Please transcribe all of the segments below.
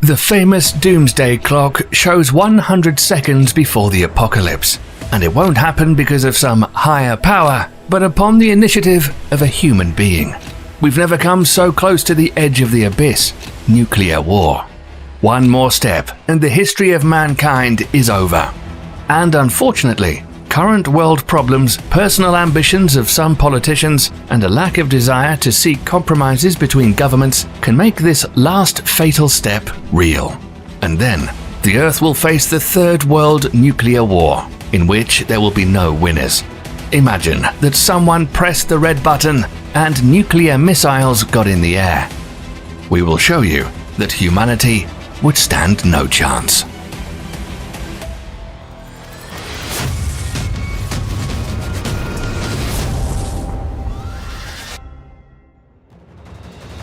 The famous doomsday clock shows 100 seconds before the apocalypse, and it won't happen because of some higher power, but upon the initiative of a human being. We've never come so close to the edge of the abyss, nuclear war. One more step, and the history of mankind is over. And unfortunately, current world problems, personal ambitions of some politicians, and a lack of desire to seek compromises between governments can make this last fatal step real. And then, the Earth will face the Third World Nuclear War, in which there will be no winners. Imagine that someone pressed the red button and nuclear missiles got in the air. We will show you that humanity would stand no chance.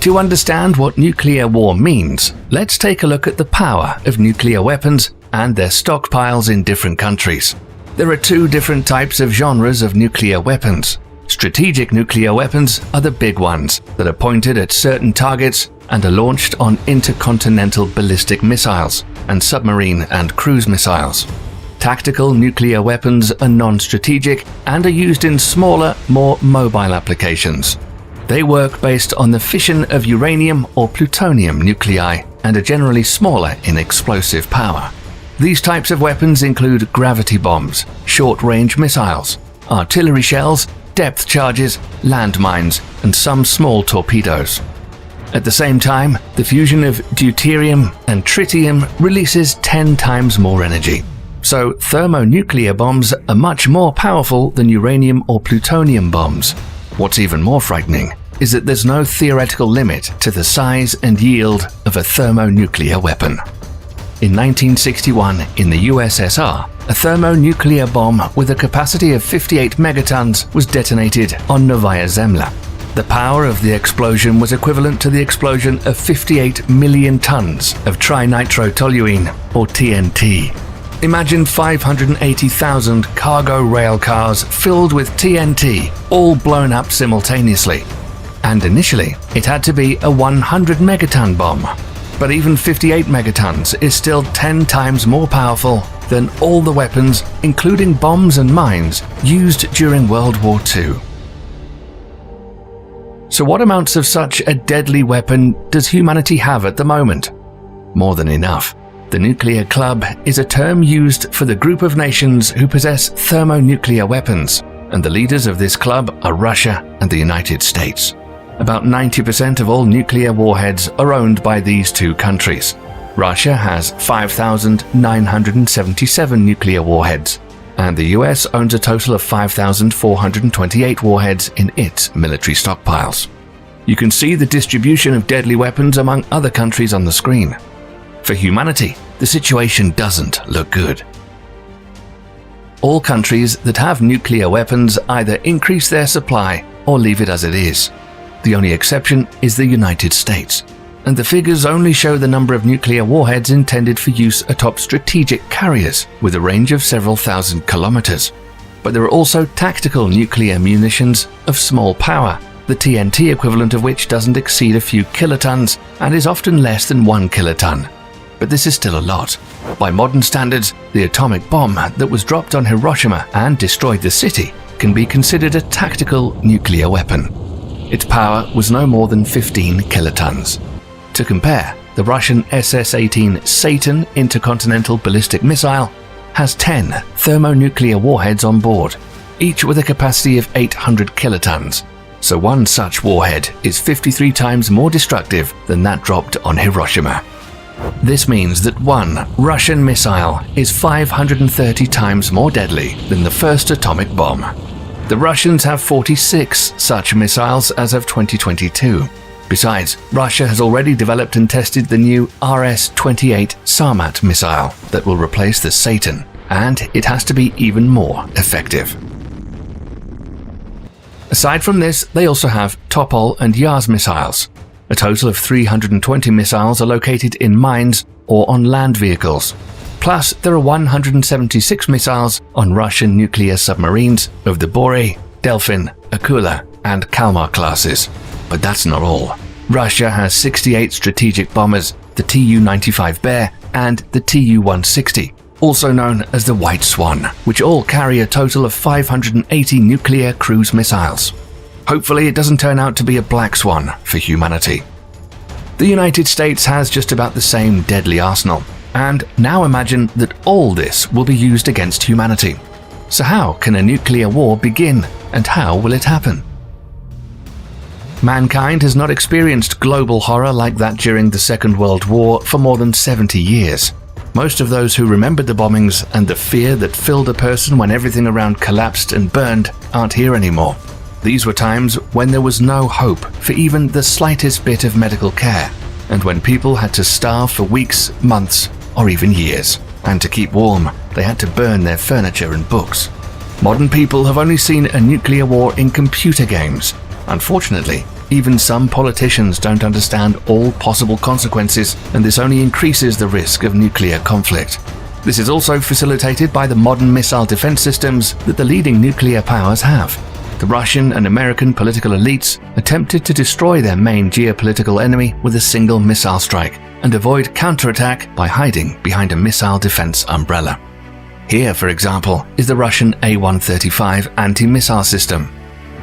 To understand what nuclear war means, let's take a look at the power of nuclear weapons and their stockpiles in different countries. There are two different types of genres of nuclear weapons. Strategic nuclear weapons are the big ones that are pointed at certain targets and are launched on intercontinental ballistic missiles and submarine and cruise missiles. Tactical nuclear weapons are non-strategic and are used in smaller, more mobile applications. They work based on the fission of uranium or plutonium nuclei and are generally smaller in explosive power. These types of weapons include gravity bombs, short-range missiles, artillery shells, depth charges, landmines, and some small torpedoes. At the same time, the fusion of deuterium and tritium releases 10 times more energy. So thermonuclear bombs are much more powerful than uranium or plutonium bombs. What's even more frightening is that there's no theoretical limit to the size and yield of a thermonuclear weapon. In 1961, in the USSR, a thermonuclear bomb with a capacity of 58 megatons was detonated on Novaya Zemlya. The power of the explosion was equivalent to the explosion of 58 million tons of trinitrotoluene, or TNT. Imagine 580,000 cargo rail cars filled with TNT, all blown up simultaneously. And initially, it had to be a 100 megaton bomb. But even 58 megatons is still 10 times more powerful than all the weapons, including bombs and mines, used during World War II. So what amounts of such a deadly weapon does humanity have at the moment? More than enough. The nuclear club is a term used for the group of nations who possess thermonuclear weapons, and the leaders of this club are Russia and the United States. About 90% of all nuclear warheads are owned by these two countries. Russia has 5,977 nuclear warheads, and the US owns a total of 5,428 warheads in its military stockpiles. You can see the distribution of deadly weapons among other countries on the screen. For humanity, the situation doesn't look good. All countries that have nuclear weapons either increase their supply or leave it as it is. The only exception is the United States, and the figures only show the number of nuclear warheads intended for use atop strategic carriers with a range of several thousand kilometers. But there are also tactical nuclear munitions of small power, the TNT equivalent of which doesn't exceed a few kilotons and is often less than 1 kiloton. But this is still a lot. By modern standards, the atomic bomb that was dropped on Hiroshima and destroyed the city can be considered a tactical nuclear weapon. Its power was no more than 15 kilotons. To compare, the Russian SS-18 Satan intercontinental ballistic missile has 10 thermonuclear warheads on board, each with a capacity of 800 kilotons. So one such warhead is 53 times more destructive than that dropped on Hiroshima. This means that one Russian missile is 530 times more deadly than the first atomic bomb. The Russians have 46 such missiles as of 2022. Besides, Russia has already developed and tested the new RS-28 Sarmat missile that will replace the Satan, and it has to be even more effective. Aside from this, they also have Topol and Yars missiles. A total of 320 missiles are located in mines or on land vehicles. Plus, there are 176 missiles on Russian nuclear submarines of the Bore, Delphin, Akula, and Kalmar classes. But that's not all. Russia has 68 strategic bombers, the Tu-95 Bear, and the Tu-160, also known as the White Swan, which all carry a total of 580 nuclear cruise missiles. Hopefully it doesn't turn out to be a black swan for humanity. The United States has just about the same deadly arsenal, and now imagine that all this will be used against humanity. So how can a nuclear war begin, and how will it happen? Mankind has not experienced global horror like that during the Second World War for more than 70 years. Most of those who remembered the bombings and the fear that filled a person when everything around collapsed and burned aren't here anymore. These were times when there was no hope for even the slightest bit of medical care, and when people had to starve for weeks, months, or even years. And to keep warm, they had to burn their furniture and books. Modern people have only seen a nuclear war in computer games. Unfortunately, even some politicians don't understand all possible consequences, and this only increases the risk of nuclear conflict. This is also facilitated by the modern missile defense systems that the leading nuclear powers have. The Russian and American political elites attempted to destroy their main geopolitical enemy with a single missile strike and avoid counterattack by hiding behind a missile defense umbrella. Here, for example, is the Russian A-135 anti-missile system.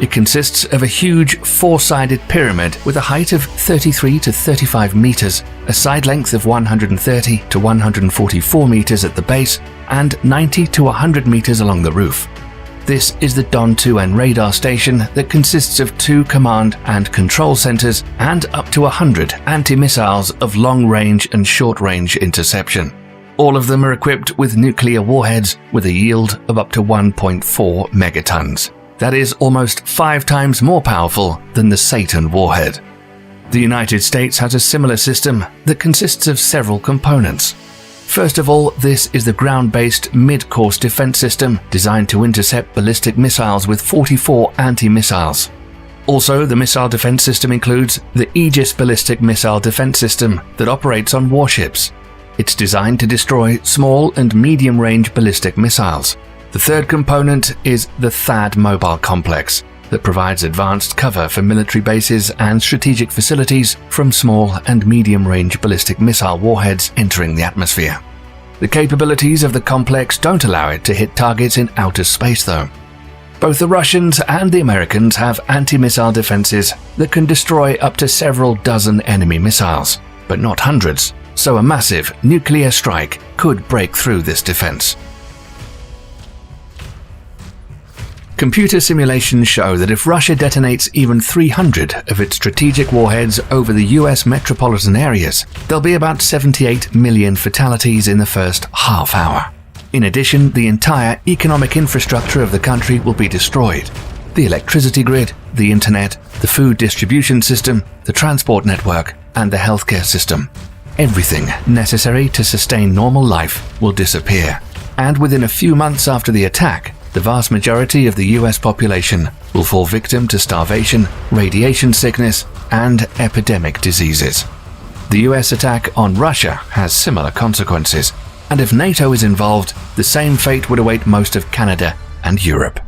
It consists of a huge four-sided pyramid with a height of 33 to 35 meters, a side length of 130 to 144 meters at the base, and 90 to 100 meters along the roof. This is the Don-2N radar station that consists of 2 command and control centers and up to 100 anti-missiles of long-range and short-range interception. All of them are equipped with nuclear warheads with a yield of up to 1.4 megatons. That is almost 5 times more powerful than the Satan warhead. The United States has a similar system that consists of several components. First of all, this is the ground-based mid-course defense system designed to intercept ballistic missiles with 44 anti-missiles. Also, the missile defense system includes the Aegis ballistic missile defense system that operates on warships. It's designed to destroy small and medium-range ballistic missiles. The third component is the THAAD mobile complex that provides advanced cover for military bases and strategic facilities from small and medium-range ballistic missile warheads entering the atmosphere. The capabilities of the complex don't allow it to hit targets in outer space, though. Both the Russians and the Americans have anti-missile defenses that can destroy up to several dozen enemy missiles, but not hundreds, so a massive nuclear strike could break through this defense. Computer simulations show that if Russia detonates even 300 of its strategic warheads over the US metropolitan areas, there'll be about 78 million fatalities in the first half hour. In addition, the entire economic infrastructure of the country will be destroyed. The electricity grid, the internet, the food distribution system, the transport network, and the healthcare system. Everything necessary to sustain normal life will disappear. And within a few months after the attack, the vast majority of the US population will fall victim to starvation, radiation sickness, and epidemic diseases. The US attack on Russia has similar consequences, and if NATO is involved, the same fate would await most of Canada and Europe.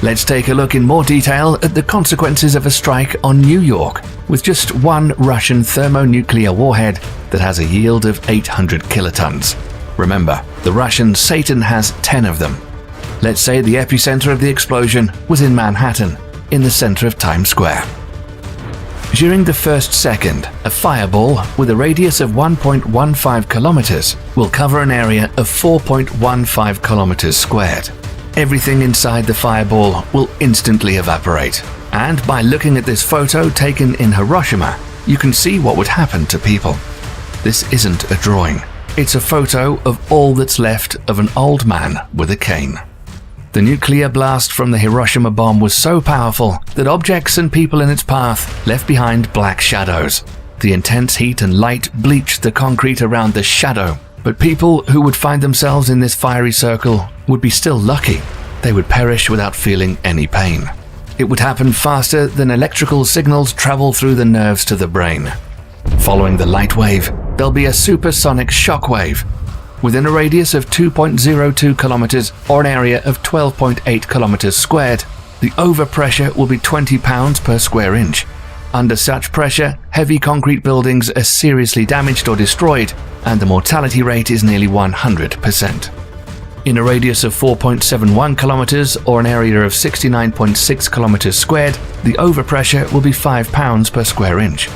Let's take a look in more detail at the consequences of a strike on New York with just one Russian thermonuclear warhead that has a yield of 800 kilotons. Remember, the Russian Satan has 10 of them. Let's say the epicenter of the explosion was in Manhattan, in the center of Times Square. During the first second, a fireball with a radius of 1.15 kilometers will cover an area of 4.15 kilometers squared. Everything inside the fireball will instantly evaporate. And by looking at this photo taken in Hiroshima, you can see what would happen to people. This isn't a drawing. It's a photo of all that's left of an old man with a cane. The nuclear blast from the Hiroshima bomb was so powerful that objects and people in its path left behind black shadows. The intense heat and light bleached the concrete around the shadow, but people who would find themselves in this fiery circle would be still lucky. They would perish without feeling any pain. It would happen faster than electrical signals travel through the nerves to the brain. Following the light wave, there'll be a supersonic shock wave. Within a radius of 2.02 kilometers or an area of 12.8 kilometers squared, the overpressure will be 20 pounds per square inch. Under such pressure, heavy concrete buildings are seriously damaged or destroyed, and the mortality rate is nearly 100%. In a radius of 4.71 kilometers or an area of 69.6 kilometers squared, the overpressure will be 5 pounds per square inch.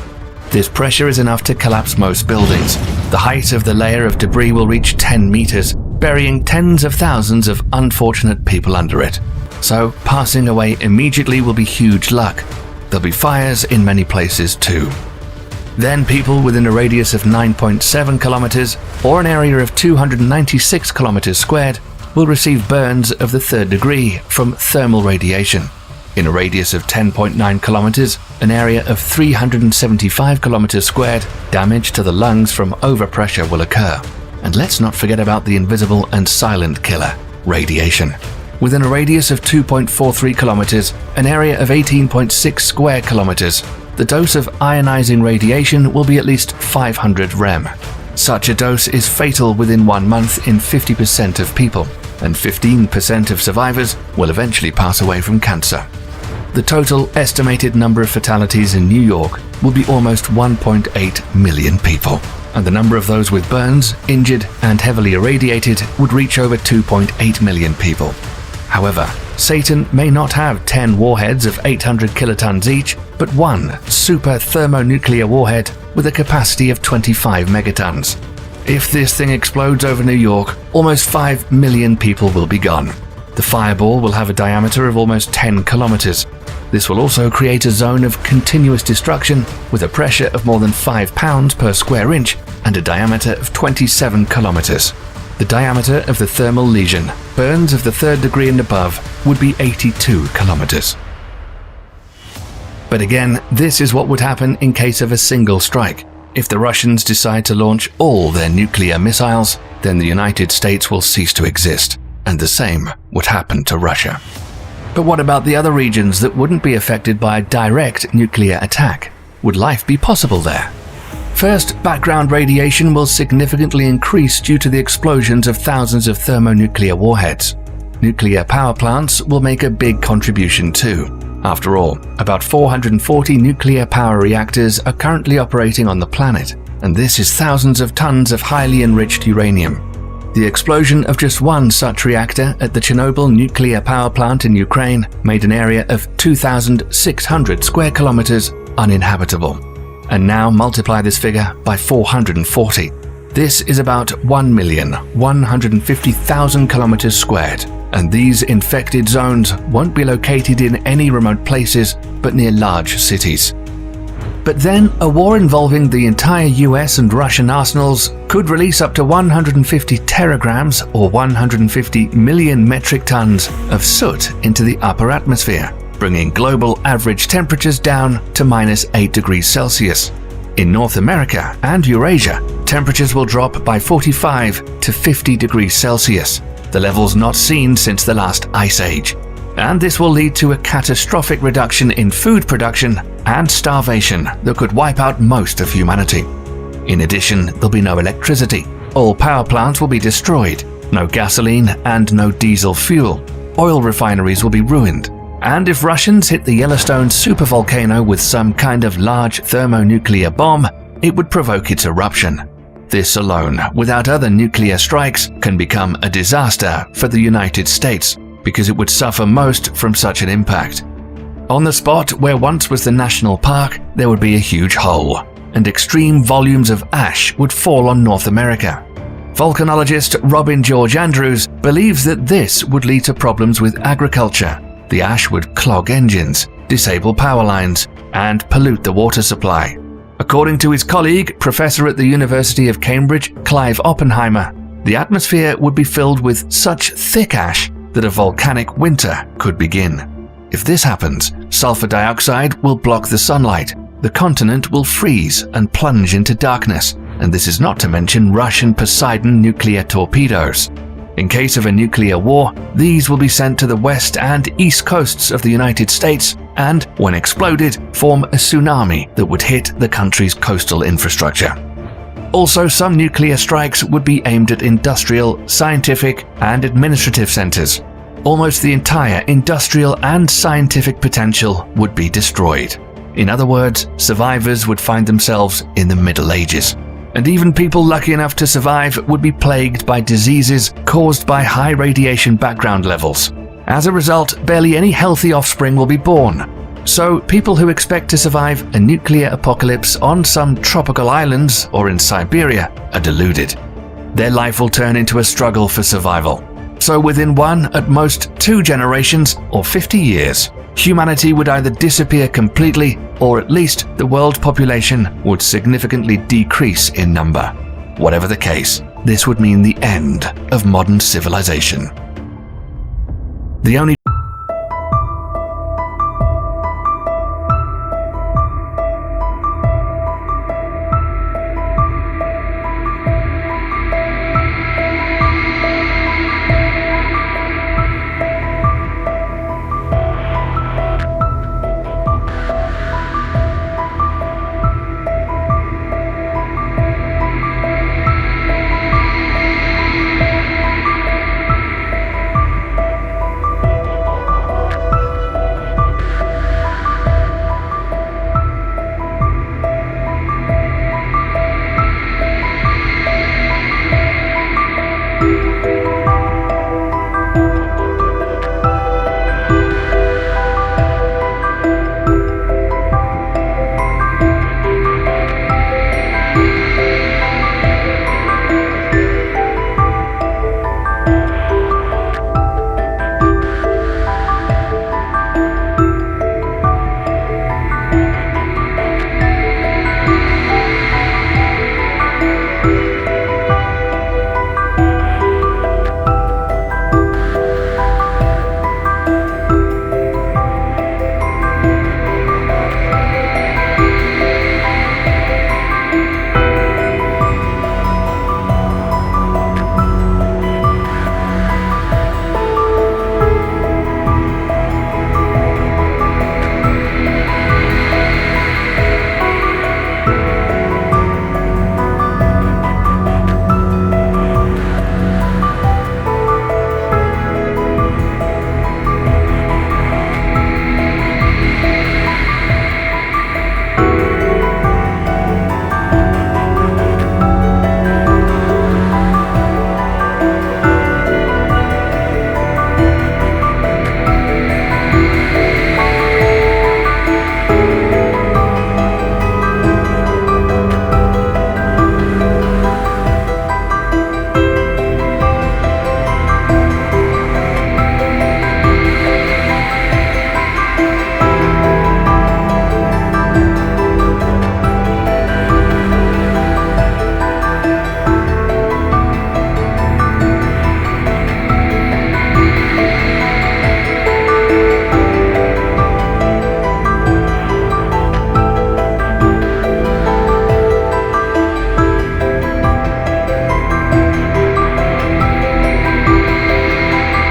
This pressure is enough to collapse most buildings. The height of the layer of debris will reach 10 meters, burying tens of thousands of unfortunate people under it. So, passing away immediately will be huge luck. There'll be fires in many places too. Then people within a radius of 9.7 kilometers or an area of 296 kilometers squared will receive burns of the 3rd degree from thermal radiation. In a radius of 10.9 kilometers, an area of 375 kilometers squared, damage to the lungs from overpressure will occur. And let's not forget about the invisible and silent killer, radiation. Within a radius of 2.43 kilometers, an area of 18.6 square kilometers, the dose of ionizing radiation will be at least 500 rem. Such a dose is fatal within 1 month in 50% of people, and 15% of survivors will eventually pass away from cancer. The total estimated number of fatalities in New York will be almost 1.8 million people, and the number of those with burns, injured, and heavily irradiated would reach over 2.8 million people. However, Satan may not have 10 warheads of 800 kilotons each, but one super thermonuclear warhead with a capacity of 25 megatons. If this thing explodes over New York, almost 5 million people will be gone. The fireball will have a diameter of almost 10 kilometers. This will also create a zone of continuous destruction with a pressure of more than 5 pounds per square inch and a diameter of 27 kilometers. The diameter of the thermal lesion, burns of the 3rd degree and above, would be 82 kilometers. But again, this is what would happen in case of a single strike. If the Russians decide to launch all their nuclear missiles, then the United States will cease to exist, and the same would happen to Russia. But what about the other regions that wouldn't be affected by a direct nuclear attack? Would life be possible there? First, background radiation will significantly increase due to the explosions of thousands of thermonuclear warheads. Nuclear power plants will make a big contribution too. After all, about 440 nuclear power reactors are currently operating on the planet, and this is thousands of tons of highly enriched uranium. The explosion of just one such reactor at the Chernobyl nuclear power plant in Ukraine made an area of 2,600 square kilometers uninhabitable. And now multiply this figure by 440. This is about 1,150,000 kilometers squared, and these infected zones won't be located in any remote places but near large cities. But then, a war involving the entire US and Russian arsenals could release up to 150 teragrams or 150 million metric tons of soot into the upper atmosphere, bringing global average temperatures down to -8 degrees Celsius. In North America and Eurasia, temperatures will drop by 45 to 50 degrees Celsius, the levels not seen since the last ice age. And this will lead to a catastrophic reduction in food production and starvation that could wipe out most of humanity. In addition, there'll be no electricity. All power plants will be destroyed, no gasoline and no diesel fuel. Oil refineries will be ruined. And if Russians hit the Yellowstone supervolcano with some kind of large thermonuclear bomb, it would provoke its eruption. This alone, without other nuclear strikes, can become a disaster for the United States, because it would suffer most from such an impact. On the spot where once was the national park, there would be a huge hole, and extreme volumes of ash would fall on North America. Volcanologist Robin George Andrews believes that this would lead to problems with agriculture. The ash would clog engines, disable power lines, and pollute the water supply. According to his colleague, professor at the University of Cambridge, Clive Oppenheimer, the atmosphere would be filled with such thick ash that a volcanic winter could begin. If this happens, sulfur dioxide will block the sunlight, the continent will freeze and plunge into darkness, and this is not to mention Russian Poseidon nuclear torpedoes. In case of a nuclear war, these will be sent to the west and east coasts of the United States and, when exploded, form a tsunami that would hit the country's coastal infrastructure. Also, some nuclear strikes would be aimed at industrial, scientific, and administrative centers. Almost the entire industrial and scientific potential would be destroyed. In other words, survivors would find themselves in the Middle Ages. And even people lucky enough to survive would be plagued by diseases caused by high radiation background levels. As a result, barely any healthy offspring will be born. So, people who expect to survive a nuclear apocalypse on some tropical islands or in Siberia are deluded. Their life will turn into a struggle for survival. So within 1, at most 2 generations or 50 years, humanity would either disappear completely or at least the world population would significantly decrease in number. Whatever the case, this would mean the end of modern civilization. The only